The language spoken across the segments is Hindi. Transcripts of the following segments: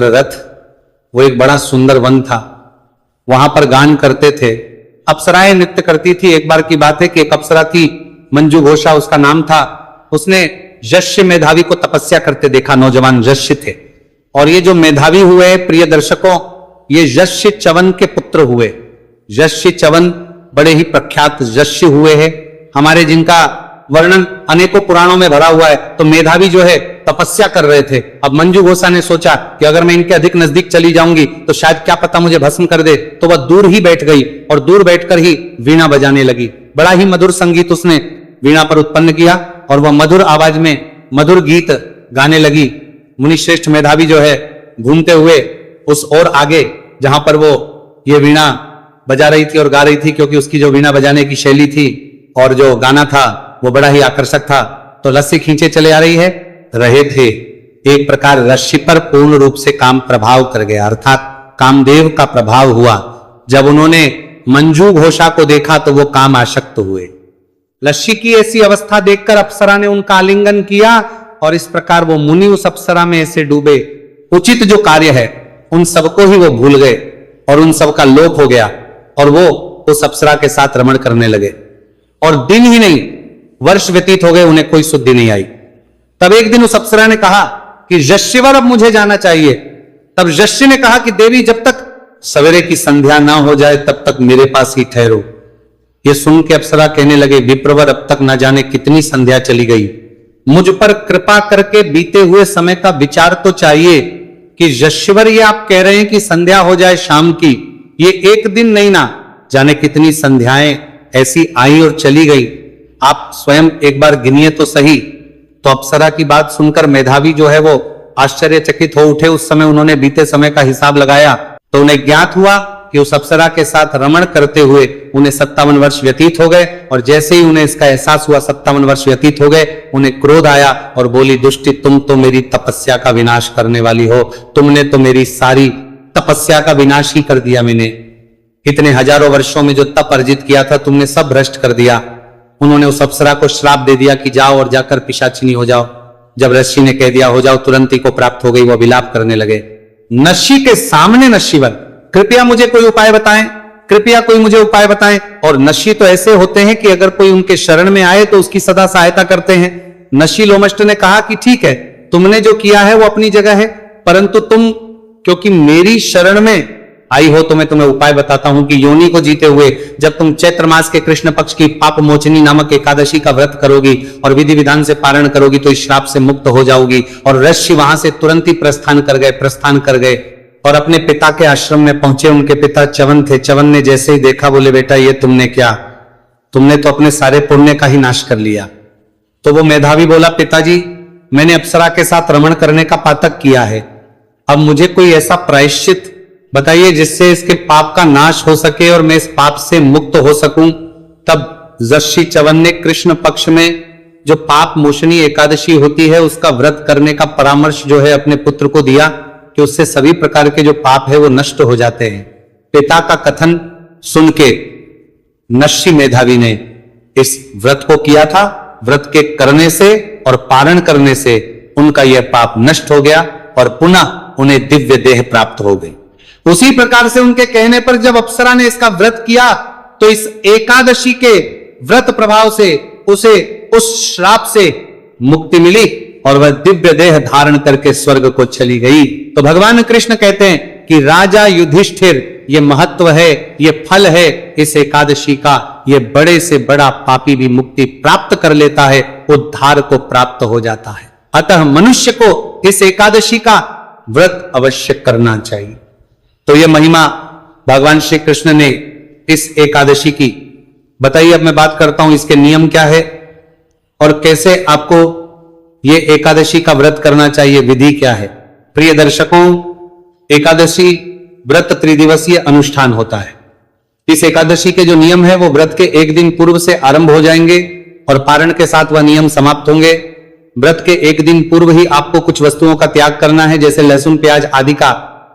रथ, वो एक बड़ा सुंदर वन था, वहां पर गान करते थे, अप्सराएं नृत्य करती थी। एक बार की बात है कि एक अप्सरा थी, मंजू घोषा उसका नाम था। उसने यश्य मेधावी को तपस्या करते देखा, नौजवान यश्य थे। और ये जो मेधावी हुए प्रिय दर्शकों, ये यश्य च्यवन के पुत्र हुए। यश्य च्यवन बड़े ही प्रख्यात यश्य हुए हैं हमारे, जिनका वर्णन अनेकों पुराणों में भरा हुआ है। तो मेधावी जो है तपस्या कर रहे थे। अब मंजू घोषा ने सोचा कि अगर मैं इनके अधिक नजदीक चली जाऊंगी तो शायद क्या पता मुझे भस्म कर दे, तो वह दूर ही बैठ गई और दूर बैठकर ही वीणा बजाने लगी। बड़ा ही मधुर संगीत उसने वीणा पर उत्पन्न किया और वह मधुर आवाज में मधुर गीत गाने लगी। मुनिश्रेष्ठ मेधावी जो है घूमते हुए उस और आगे जहां पर वो ये वीणा बजा रही थी और गा रही थी, क्योंकि उसकी जो वीणा बजाने की शैली थी और जो गाना था वो बड़ा ही आकर्षक था, तो रस्सी खींचे चले आ रहे थे। एक प्रकार रस्सी पर पूर्ण रूप से काम प्रभाव कर गया, अर्थात कामदेव का प्रभाव हुआ। जब उन्होंने मंजू घोषा को देखा तो वो काम आसक्त हुए। रस्सी की ऐसी अवस्था देखकर अप्सरा ने उनका आलिंगन किया और इस प्रकार वो मुनि उस अप्सरा में ऐसे डूबे, उचित जो कार्य है उन सबको ही वो भूल गए और उन सबका लोप हो गया और वो उस अप्सरा के साथ रमण करने लगे। और दिन ही नहीं वर्ष व्यतीत हो गए, उन्हें कोई सुद्धि नहीं आई। तब एक दिन उस अप्सरा ने कहा कि यश्यवर अब मुझे जाना चाहिए। तब यश्य ने कहा कि देवी जब तक सवेरे की संध्या ना हो जाए तब तक मेरे पास ही ठहरो। ये सुन के अप्सरा कहने लगे, विप्रवर अब तक न जाने कितनी संध्या चली गई, मुझ पर कृपा करके बीते हुए समय का विचार तो चाहिए कि यश्यवर ये आप कह रहे हैं कि संध्या हो जाए शाम की, ये एक दिन नहीं ना जाने कितनी संध्याएं ऐसी आई और चली गई, आप स्वयं एक बार गिनिए तो सही। तो अप्सरा की बात सुनकर मेधावी जो है वो आश्चर्यचकित हो उठे। उस समय उन्होंने बीते समय का हिसाब लगाया तो उन्हें ज्ञात हुआ कि उस अप्सरा के साथ रमण करते हुए उन्हें 57 वर्ष व्यतीत हो गए। और जैसे ही उन्हें इसका एहसास हुआ 57 वर्ष व्यतीत हो गए, उन्हें क्रोध आया और बोली, दुष्टि तुम तो मेरी तपस्या का विनाश करने वाली हो, तुमने तो मेरी सारी तपस्या का विनाश ही कर दिया। मैंने इतने हजारों वर्षों में जो तप अर्जित किया था तुमने सब भ्रष्ट कर दिया। उन्होंने उस अप्सरा को श्राप दे दिया कि जाओ और जाकर पिशाचिनी हो जाओ। जब ऋषि ने कह दिया हो जाओ, तुरंत ही को प्राप्त हो गई। वो विलाप करने लगे। नशी के सामने नशीवर, कृपया मुझे कोई उपाय बताएं, कृपया कोई मुझे उपाय बताएं। और नशी तो ऐसे होते हैं कि अगर कोई उनके शरण में आए तो उसकी सदा सहायता करते हैं। नशी लोमष्ट ने कहा कि ठीक है, तुमने जो किया है वो अपनी जगह है, परंतु तुम क्योंकि मेरी शरण में आई हो तो मैं तुम्हें उपाय बताता हूं कि योनि को जीते हुए जब तुम चैत्र मास के कृष्ण पक्ष की पाप मोचनी नामक एकादशी का व्रत करोगी और विधि विधान से पारण करोगी तो इस श्राप से मुक्त हो जाओगी। और ऋषि वहां से तुरंत ही प्रस्थान कर गए और अपने पिता के आश्रम में पहुंचे। उनके पिता च्यवन थे। च्यवन ने जैसे ही देखा बोले, बेटा ये तुमने क्या, तुमने तो अपने सारे पुण्य का ही नाश कर लिया। तो वो मेधावी बोला, पिताजी मैंने अप्सरा के साथ रमण करने का पातक किया है, अब मुझे कोई ऐसा प्रायश्चित बताइए जिससे इसके पाप का नाश हो सके और मैं इस पाप से मुक्त हो सकूं। तब ऋषि च्यवन ने कृष्ण पक्ष में जो पाप मोचनी एकादशी होती है उसका व्रत करने का परामर्श जो है अपने पुत्र को दिया कि उससे सभी प्रकार के जो पाप है वो नष्ट हो जाते हैं। पिता का कथन सुन के नशी मेधावी ने इस व्रत को किया था। व्रत के करने से और पारण करने से उनका यह पाप नष्ट हो गया और पुनः उन्हें दिव्य देह प्राप्त हो गई। उसी प्रकार से उनके कहने पर जब अप्सरा ने इसका व्रत किया तो इस एकादशी के व्रत प्रभाव से उसे उस श्राप से मुक्ति मिली और वह दिव्य देह धारण करके स्वर्ग को चली गई। तो भगवान कृष्ण कहते हैं कि राजा युधिष्ठिर, ये महत्व है, ये फल है इस एकादशी का, ये बड़े से बड़ा पापी भी मुक्ति प्राप्त कर लेता है, उद्धार को प्राप्त हो जाता है। अतः मनुष्य को इस एकादशी का व्रत अवश्य करना चाहिए। तो ये महिमा भगवान श्री कृष्ण ने इस एकादशी की बताइए। अब मैं बात करता हूं इसके नियम क्या है और कैसे आपको ये एकादशी का व्रत करना चाहिए, विधि क्या है। प्रिय दर्शकों, एकादशी व्रत त्रिदिवसीय अनुष्ठान होता है। इस एकादशी के जो नियम है वो व्रत के एक दिन पूर्व से आरंभ हो जाएंगे और पारण के साथ वह नियम समाप्त होंगे। व्रत के एक दिन पूर्व ही आपको कुछ वस्तुओं का त्याग करना है, जैसे लहसुन प्याज आदि का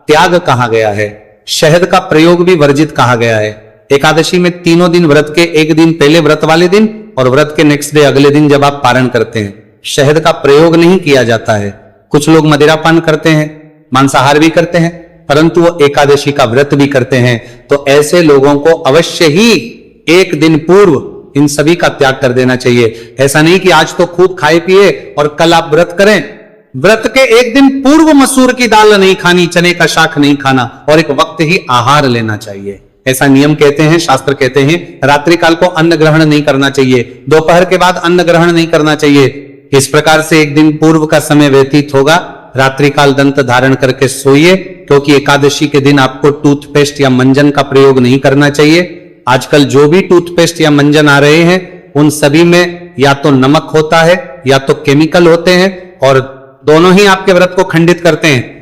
त्याग कहा गया है। शहद का प्रयोग भी वर्जित कहा गया है। एकादशी में तीनों दिन, व्रत के एक दिन पहले व्रत वाले दिन और व्रत के नेक्स्ट डे अगले दिन जब आप पारण करते हैं, शहद का प्रयोग नहीं किया जाता है। कुछ लोग मदिरापान करते हैं, मांसाहार भी करते हैं, परंतु वो एकादशी का व्रत भी करते हैं। तो ऐसे लोगों को अवश्य ही एक दिन पूर्व इन सभी का त्याग कर देना चाहिए। ऐसा नहीं कि आज तो खूब खाए पिए और कल आप व्रत करें। व्रत के एक दिन पूर्व मसूर की दाल नहीं खानी, चने का शाक नहीं खाना और एक वक्त ही आहार लेना चाहिए। ऐसा नियम कहते हैं, शास्त्र कहते हैं। रात्रि काल को अन्न ग्रहण नहीं करना चाहिए, दोपहर के बाद अन्न ग्रहण नहीं करना चाहिए। इस प्रकार से एक दिन पूर्व का समय व्यतीत होगा। रात्रि काल दंत धारण करके सोइए, क्योंकि एकादशी के दिन आपको टूथपेस्ट या मंजन का प्रयोग नहीं करना चाहिए। आजकल जो भी टूथपेस्ट या मंजन आ रहे हैं उन सभी में या तो नमक होता है या तो केमिकल होते हैं, और दोनों ही आपके व्रत को खंडित करते हैं।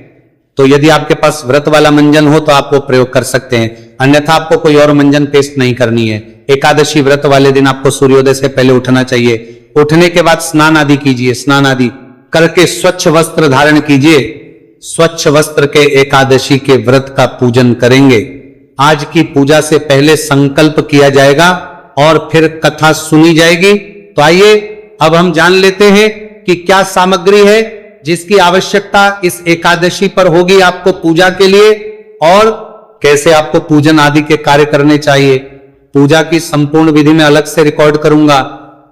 तो यदि आपके पास व्रत वाला मंजन हो तो आप वो प्रयोग कर सकते हैं, अन्यथा आपको कोई और मंजन पेस्ट नहीं करनी है। एकादशी व्रत वाले दिन आपको सूर्योदय से पहले उठना चाहिए। उठने के बाद स्नान आदि कीजिए, स्नान आदि करके स्वच्छ वस्त्र धारण कीजिए। स्वच्छ वस्त्र के एकादशी के व्रत का पूजन करेंगे। आज की पूजा से पहले संकल्प किया जाएगा और फिर कथा सुनी जाएगी। तो आइए अब हम जान लेते हैं कि क्या सामग्री है जिसकी आवश्यकता इस एकादशी पर होगी आपको पूजा के लिए, और कैसे आपको पूजन आदि के कार्य करने चाहिए। पूजा की संपूर्ण विधि में अलग से रिकॉर्ड करूंगा,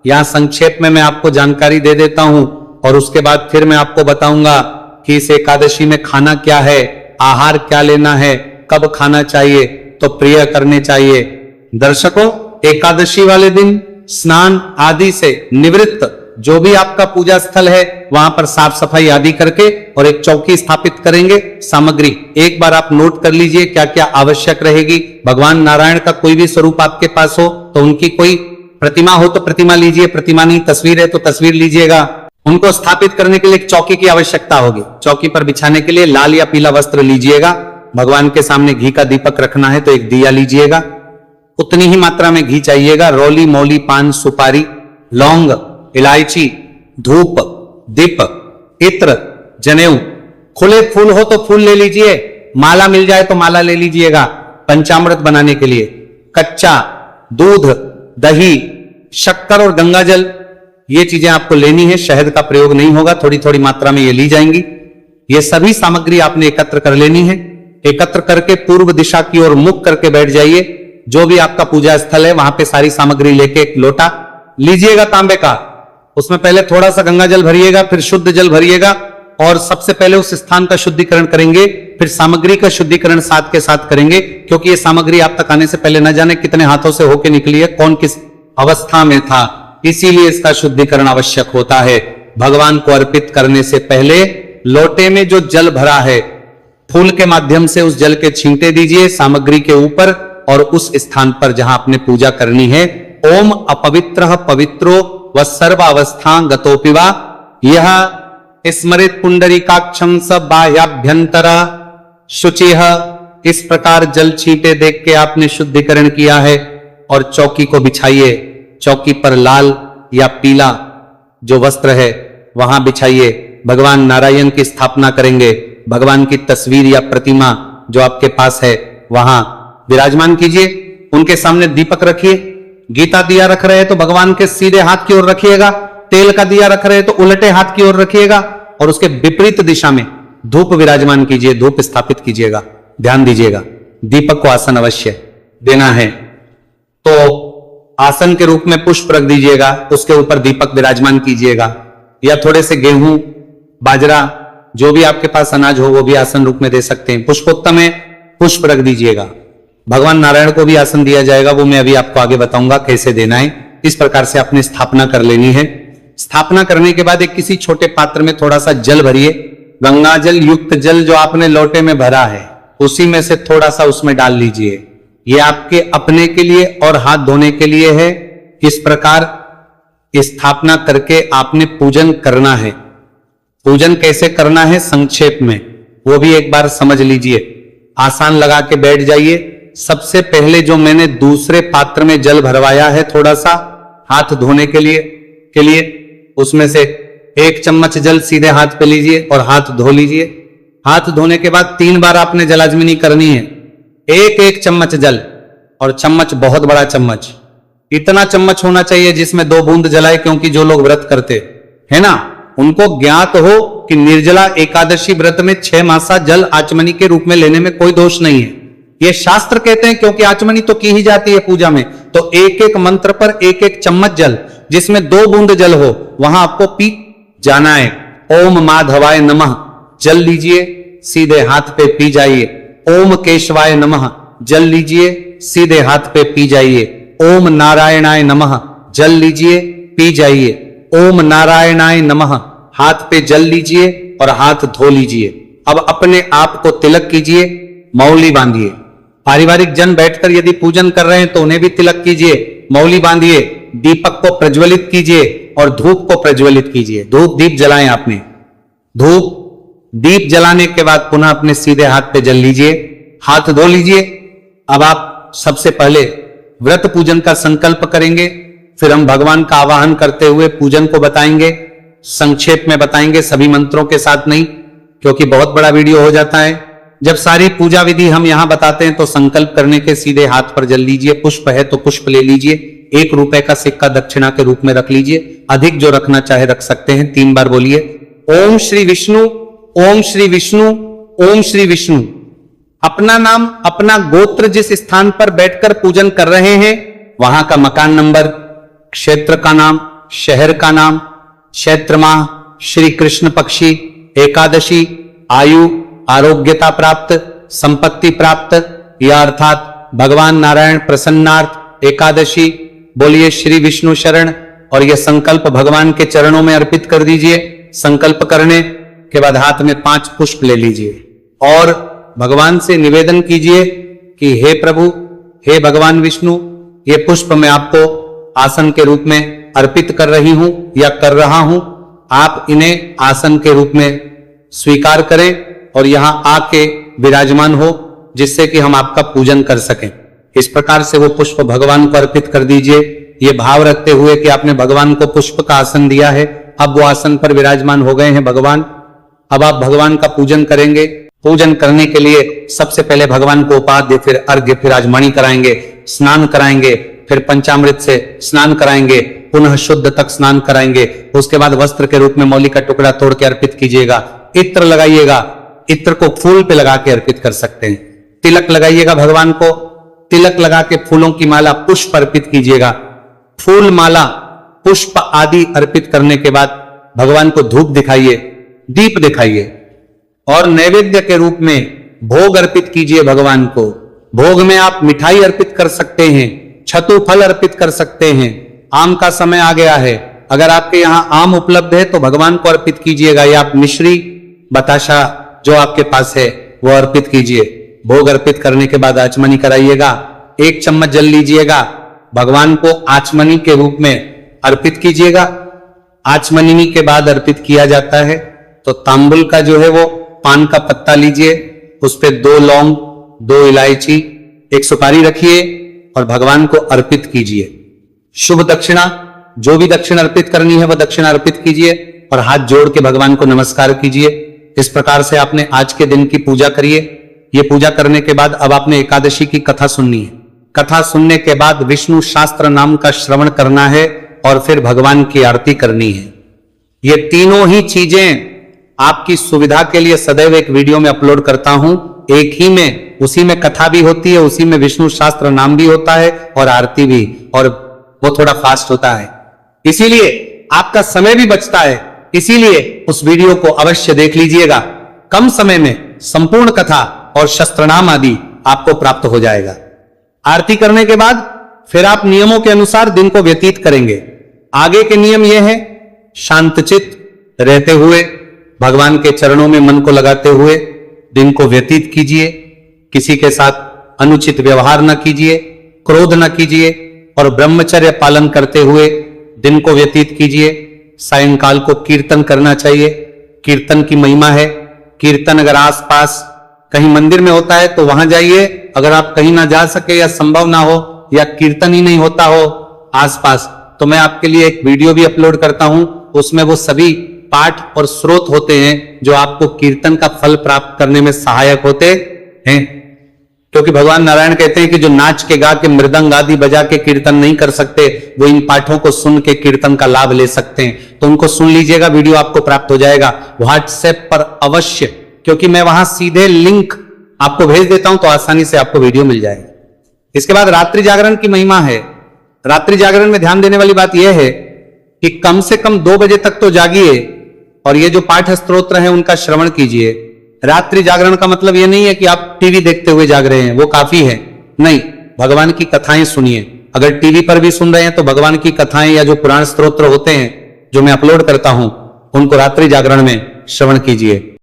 यहां संक्षेप में मैं आपको जानकारी दे देता हूं और उसके बाद फिर मैं आपको बताऊंगा कि इस एकादशी में खाना क्या है, आहार क्या लेना है, कब खाना चाहिए, तो प्रिय करने चाहिए। दर्शकों, एकादशी वाले दिन स्नान आदि से निवृत्त जो भी आपका पूजा स्थल है वहां पर साफ सफाई आदि करके और एक चौकी स्थापित करेंगे। सामग्री एक बार आप नोट कर लीजिए क्या क्या आवश्यक रहेगी। भगवान नारायण का कोई भी स्वरूप आपके पास हो तो उनकी कोई प्रतिमा हो तो प्रतिमा लीजिए, प्रतिमा नहीं तस्वीर है तो तस्वीर लीजिएगा। उनको स्थापित करने के लिए एक चौकी की आवश्यकता होगी। चौकी पर बिछाने के लिए लाल या पीला वस्त्र लीजिएगा। भगवान के सामने घी का दीपक रखना है तो एक दिया लीजिएगा, उतनी ही मात्रा में घी चाहिएगा। रोली, मौली, पान, सुपारी, लौंग, इलायची, धूप, दीप, इत्र, जनेऊ। खुले फूल हो तो फूल ले लीजिए, माला मिल जाए तो माला ले लीजिएगा। पंचामृत बनाने के लिए कच्चा दूध, दही, शक्कर और गंगाजल, ये चीजें आपको लेनी है। शहद का प्रयोग नहीं होगा, थोड़ी थोड़ी मात्रा में ये ली जाएंगी। ये सभी सामग्री आपने एकत्र कर लेनी है। एकत्र करके पूर्व दिशा की ओर मुख करके बैठ जाइए। जो भी आपका पूजा स्थल है वहां पे सारी सामग्री लेके एक लोटा लीजिएगा तांबे का, उसमें पहले थोड़ा सा गंगा जल भरिएगा, फिर शुद्ध जल भरिएगा और सबसे पहले उस स्थान का शुद्धिकरण करेंगे, फिर सामग्री का शुद्धिकरण साथ के साथ करेंगे। क्योंकि ये सामग्री आप तक आने से पहले न जाने कितने हाथों से होके निकली है, कौन किस अवस्था में था, इसीलिए इसका शुद्धिकरण आवश्यक होता है। भगवान को अर्पित करने से पहले लोटे में जो जल भरा है फूल के माध्यम से उस जल के छींटे दीजिए सामग्री के ऊपर और उस स्थान पर जहां आपने पूजा करनी है। ओम अपवित्र पवित्रो व सर्वावस्था गतोपिवा यह स्मृत पुंडरीकाक्षं स बाह्याभ्यंतर शुचिह। इस प्रकार जल छींटे देख के आपने शुद्धिकरण किया है और चौकी को बिछाइए। चौकी पर लाल या पीला जो वस्त्र है वहां बिछाइए। भगवान नारायण की स्थापना करेंगे। भगवान की तस्वीर या प्रतिमा जो आपके पास है वहां विराजमान कीजिए। उनके सामने दीपक रखिए। गीता दिया रख रहे हैं तो भगवान के सीधे हाथ की ओर रखिएगा। तेल का दिया रख रहे हैं तो उल्टे हाथ की ओर रखिएगा और उसके विपरीत दिशा में धूप विराजमान कीजिए, धूप स्थापित कीजिएगा। ध्यान दीजिएगा, दीपक को आसन अवश्य देना है। तो आसन के रूप में पुष्प रख दीजिएगा, उसके ऊपर दीपक विराजमान कीजिएगा, या थोड़े से गेहूं, बाजरा, जो भी आपके पास अनाज हो वो भी आसन रूप में दे सकते हैं। पुष्पोत्तम में पुष्प रख दीजिएगा। भगवान नारायण को भी आसन दिया जाएगा, वो मैं अभी आपको आगे बताऊंगा कैसे देना है। इस प्रकार से आपने स्थापना कर लेनी है। स्थापना करने के बाद एक किसी छोटे पात्र में थोड़ा सा जल भरिए। गंगा जल युक्त जल जो आपने लोटे में भरा है उसी में से थोड़ा सा उसमें डाल लीजिए। ये आपके अपने के लिए और हाथ धोने के लिए है। इस प्रकार स्थापना करके आपने पूजन करना है। पूजन कैसे करना है संक्षेप में वो भी एक बार समझ लीजिए। आसान लगा के बैठ जाइए। सबसे पहले जो मैंने दूसरे पात्र में जल भरवाया है थोड़ा सा हाथ धोने के लिए उसमें से 1 चम्मच जल सीधे हाथ पे लीजिए और हाथ धो लीजिए। हाथ धोने के बाद 3 बार आपने जलाजमिनी करनी है। 1-1 चम्मच जल, और चम्मच बहुत बड़ा चम्मच, इतना चम्मच होना चाहिए जिसमें 2 बूंद जलाए, क्योंकि जो लोग व्रत करते है ना उनको ज्ञात हो कि निर्जला एकादशी व्रत में 6 मासा जल आचमनी के रूप में लेने में कोई दोष नहीं है। ये शास्त्र कहते हैं, क्योंकि आचमनी तो की ही जाती है पूजा में, तो एक एक मंत्र पर एक एक चम्मच जल, जिसमें 2 बूंद जल हो, वहां आपको पी जाना है। ओम माधवाय नमः जल लीजिए, सीधे हाथ पे पी जाइए। ओम केशवाय नमः जल लीजिए, सीधे हाथ पे पी जाइए। ओम नारायणाय नमः जल लीजिए, पी जाइए। ओम नारायणाय नमः हाथ पे जल लीजिए और हाथ धो लीजिए। अब अपने आप को तिलक कीजिए, मौली बांधिए। पारिवारिक जन बैठकर यदि पूजन कर रहे हैं तो उन्हें भी तिलक कीजिए, मौली बांधिए। दीपक को प्रज्वलित कीजिए और धूप को प्रज्वलित कीजिए। धूप दीप जलाएं आपने। धूप दीप जलाने के बाद पुनः अपने सीधे हाथ पे जल लीजिए, हाथ धो लीजिए। अब आप सबसे पहले व्रत पूजन का संकल्प करेंगे, फिर हम भगवान का आवाहन करते हुए पूजन को बताएंगे। संक्षेप में बताएंगे, सभी मंत्रों के साथ नहीं, क्योंकि बहुत बड़ा वीडियो हो जाता है। जब सारी पूजा विधि हम यहां बताते हैं तो संकल्प करने के सीधे हाथ पर जल लीजिए। पुष्प है तो पुष्प ले लीजिए। 1 रुपए का सिक्का दक्षिणा के रूप में रख लीजिए। अधिक जो रखना चाहे रख सकते हैं। 3 बार बोलिए ओम श्री विष्णु, ओम श्री विष्णु, ओम श्री विष्णु। अपना नाम, अपना गोत्र जिस स्थान पर बैठकर पूजन कर रहे हैं वहां का मकान नंबर, क्षेत्र का नाम, शहर का नाम, क्षेत्र माह, श्री कृष्ण पक्षी, एकादशी, आयु, आरोग्यता प्राप्त, संपत्ति प्राप्त, या अर्थात भगवान नारायण प्रसन्नार्थ एकादशी। बोलिए श्री विष्णु शरण और यह संकल्प भगवान के चरणों में अर्पित कर दीजिए। संकल्प करने के बाद हाथ में 5 पुष्प ले लीजिए और भगवान से निवेदन कीजिए कि हे प्रभु, हे भगवान विष्णु, ये पुष्प मैं आपको आसन के रूप में अर्पित कर रही हूं या कर रहा हूं। आप इन्हें आसन के रूप में स्वीकार करें और यहां आके विराजमान हो, जिससे कि हम आपका पूजन कर सकें। इस प्रकार से वो पुष्प भगवान को अर्पित कर दीजिए, ये भाव रखते हुए कि आपने भगवान को पुष्प का आसन दिया है। अब वो आसन पर विराजमान हो गए हैं भगवान। अब आप भगवान का पूजन करेंगे। पूजन करने के लिए सबसे पहले भगवान को उपाध्य, फिर अर्घ्य, फिर आजमनी कराएंगे, स्नान कराएंगे, फिर पंचामृत से स्नान कराएंगे, पुनः शुद्ध तक स्नान कराएंगे। उसके बाद वस्त्र के रूप में मौली का टुकड़ा तोड़ के अर्पित कीजिएगा। इत्र लगाइएगा, इत्र को फूल पे लगा के अर्पित कर सकते हैं। तिलक लगाइएगा भगवान को, तिलक लगा के फूलों की माला, पुष्प अर्पित कीजिएगा। फूल माला, पुष्प आदि अर्पित करने के बाद भगवान को धूप दिखाइए, दीप दिखाइए और नैवेद्य के रूप में भोग अर्पित कीजिए भगवान को। भोग में आप मिठाई अर्पित कर सकते हैं, छतु फल अर्पित कर सकते हैं। आम का समय आ गया है, अगर आपके यहां आम उपलब्ध है तो भगवान को अर्पित कीजिएगा, या आप मिश्री, बताशा जो आपके पास है वो अर्पित कीजिए। भोग अर्पित करने के बाद आचमनी कराइएगा। 1 चम्मच जल लीजिएगा, भगवान को आचमनी के रूप में अर्पित कीजिएगा। आचमनी के बाद अर्पित किया जाता है तो तांबुल का जो है वो पान का पत्ता लीजिए, उस पे 2 लौंग, 2 इलायची, 1 सुपारी रखिए और भगवान को अर्पित कीजिए। शुभ दक्षिणा, जो भी दक्षिणा अर्पित करनी है वह दक्षिणा अर्पित कीजिए और हाथ जोड़ के भगवान को नमस्कार कीजिए। इस प्रकार से आपने आज के दिन की पूजा करिए। ये पूजा करने के बाद अब आपने एकादशी की कथा सुननी है। कथा सुनने के बाद विष्णु शास्त्र नाम का श्रवण करना है और फिर भगवान की आरती करनी है। ये तीनों ही चीजें आपकी सुविधा के लिए सदैव एक वीडियो में अपलोड करता हूं, एक ही में, उसी में कथा भी होती है, उसी में विष्णु शास्त्र नाम भी होता है और आरती भी, और वो थोड़ा फास्ट होता है, इसीलिए आपका समय भी बचता है। इसीलिए उस वीडियो को अवश्य देख लीजिएगा। कम समय में संपूर्ण कथा और शस्त्रनाम आदि आपको प्राप्त हो जाएगा। आरती करने के बाद फिर आप नियमों के अनुसार दिन को व्यतीत करेंगे। आगे के नियम यह है, शांतचित्त रहते हुए भगवान के चरणों में मन को लगाते हुए दिन को व्यतीत कीजिए। किसी के साथ अनुचित व्यवहार न कीजिए, क्रोध न कीजिए और ब्रह्मचर्य पालन करते हुए दिन को व्यतीत कीजिए। सायंकाल को कीर्तन करना चाहिए, कीर्तन की महिमा है। कीर्तन अगर आसपास कहीं मंदिर में होता है तो वहां जाइए, अगर आप कहीं ना जा सके या संभव ना हो या कीर्तन ही नहीं होता हो आसपास, तो मैं आपके लिए एक वीडियो भी अपलोड करता हूं, उसमें वो सभी पाठ और स्रोत होते हैं जो आपको कीर्तन का फल प्राप्त करने में सहायक होते हैं। क्योंकि भगवान नारायण कहते हैं कि जो नाच के गा के मृदंग आदि बजा के कीर्तन नहीं कर सकते, वो इन पाठों को सुन के कीर्तन का लाभ ले सकते हैं। तो उनको सुन लीजिएगा, वीडियो आपको प्राप्त हो जाएगा व्हाट्सएप पर अवश्य, क्योंकि मैं वहां सीधे लिंक आपको भेज देता हूं तो आसानी से आपको वीडियो मिल जाएगी। इसके बाद रात्रि जागरण की महिमा है। रात्रि जागरण में ध्यान देने वाली बात यह है कि कम से कम 2 बजे तक तो जागिए और ये जो पाठ स्तोत्र है उनका श्रवण कीजिए। रात्रि जागरण का मतलब यह नहीं है कि आप टीवी देखते हुए जाग रहे हैं, वो काफी है नहीं, भगवान की कथाएं सुनिए। अगर टीवी पर भी सुन रहे हैं तो भगवान की कथाएं या जो पुराण स्तोत्र होते हैं जो मैं अपलोड करता हूं उनको रात्रि जागरण में श्रवण कीजिए।